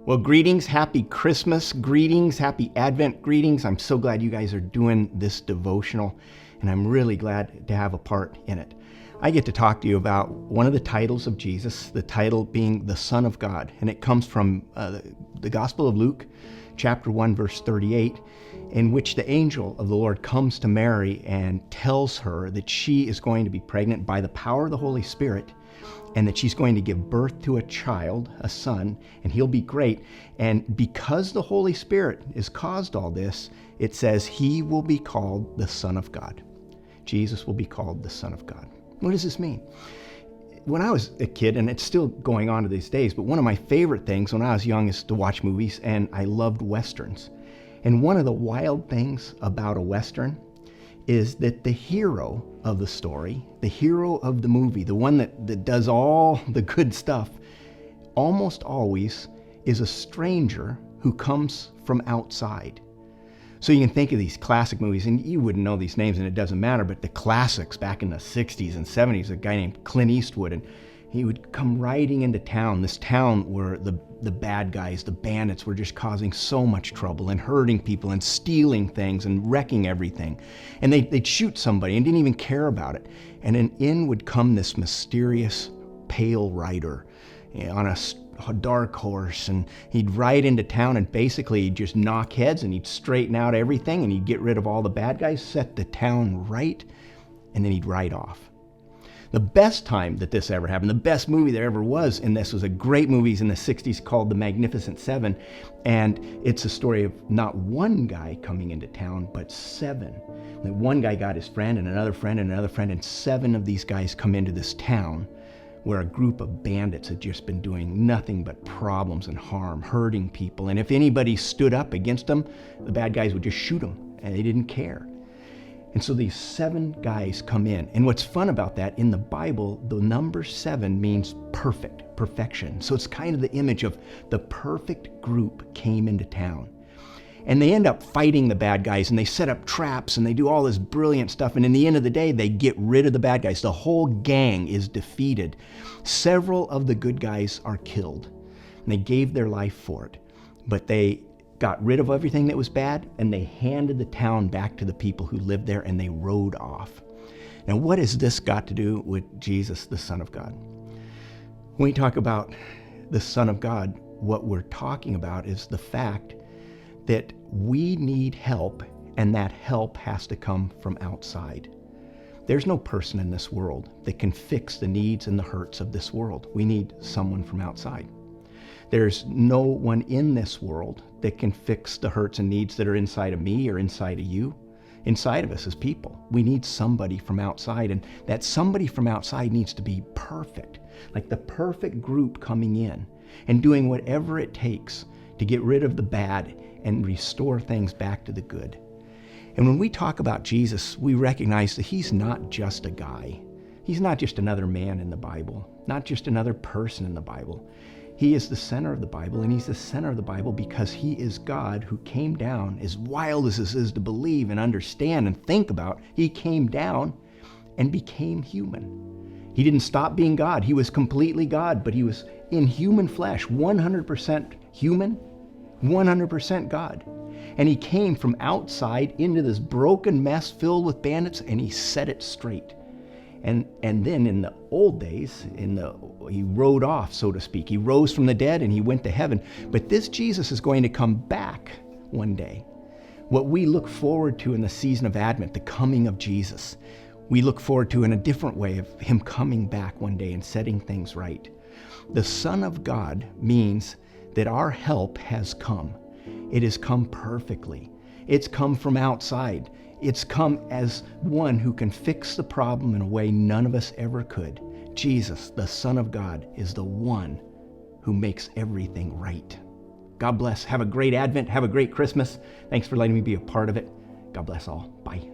Well, greetings, happy Christmas, greetings, happy Advent greetings. I'm so glad you guys are doing this devotional, and I'm really glad to have a part in it. I get to talk to you about one of the titles of Jesus, the title being the Son of God, and it comes from the Gospel of Luke, chapter 1, verse 38, in which the angel of the Lord comes to Mary and tells her that she is going to be pregnant by the power of the Holy Spirit, and that she's going to give birth to a child, a son, and he'll be great. And because the Holy Spirit has caused all this, it says he will be called the Son of God. Jesus will be called the Son of God. What does this mean? When I was a kid, and it's still going on to these days, but one of my favorite things when I was young is to watch movies, and I loved Westerns. And one of the wild things about a Western is that the hero of the story, the hero of the movie, the one that does all the good stuff, almost always is a stranger who comes from outside. So you can think of these classic movies, and you wouldn't know these names and it doesn't matter, but the classics back in the 60s and 70s, a guy named Clint Eastwood, and he would come riding into town, this town where the bad guys, the bandits, were just causing so much trouble and hurting people and stealing things and wrecking everything. And they'd shoot somebody and didn't even care about it. And then in would come this mysterious pale rider on a dark horse, and he'd ride into town, and basically he'd just knock heads and he'd straighten out everything and he'd get rid of all the bad guys, set the town right, and then he'd ride off. The best time that this ever happened, the best movie there ever was, and this was a great movie in the 60s called The Magnificent Seven, and it's a story of not one guy coming into town, but seven. Like one guy got his friend and another friend and another friend, and seven of these guys come into this town where a group of bandits had just been doing nothing but problems and harm, hurting people. And if anybody stood up against them, the bad guys would just shoot them, and they didn't care. And so these seven guys come in. And what's fun about that, in the Bible, the number seven means perfect, perfection. So it's kind of the image of the perfect group came into town. And they end up fighting the bad guys, and they set up traps, and they do all this brilliant stuff. And in the end of the day, they get rid of the bad guys. The whole gang is defeated. Several of the good guys are killed, and they gave their life for it. But they got rid of everything that was bad, and they handed the town back to the people who lived there, and they rode off. Now, what has this got to do with Jesus, the Son of God? When we talk about the Son of God, what we're talking about is the fact that we need help, and that help has to come from outside. There's no person in this world that can fix the needs and the hurts of this world. We need someone from outside. There's no one in this world that can fix the hurts and needs that are inside of me or inside of you, inside of us as people. We need somebody from outside, and that somebody from outside needs to be perfect, like the perfect group coming in and doing whatever it takes to get rid of the bad and restore things back to the good. And when we talk about Jesus, we recognize that he's not just a guy. He's not just another man in the Bible, not just another person in the Bible. He is the center of the Bible, and he's the center of the Bible because he is God who came down, as wild as this is to believe and understand and think about. He came down and became human. He didn't stop being God. He was completely God, but he was in human flesh, 100% human, 100% God. And he came from outside into this broken mess filled with bandits, and he set it straight. And then in the old days, he rode off, so to speak. He rose from the dead and he went to heaven. But this Jesus is going to come back one day. What we look forward to in the season of Advent, the coming of Jesus, we look forward to in a different way of him coming back one day and setting things right. The Son of God means that our help has come. It has come perfectly. It's come from outside. It's come as one who can fix the problem in a way none of us ever could. Jesus, the Son of God, is the one who makes everything right. God bless. Have a great Advent. Have a great Christmas. Thanks for letting me be a part of it. God bless all. Bye.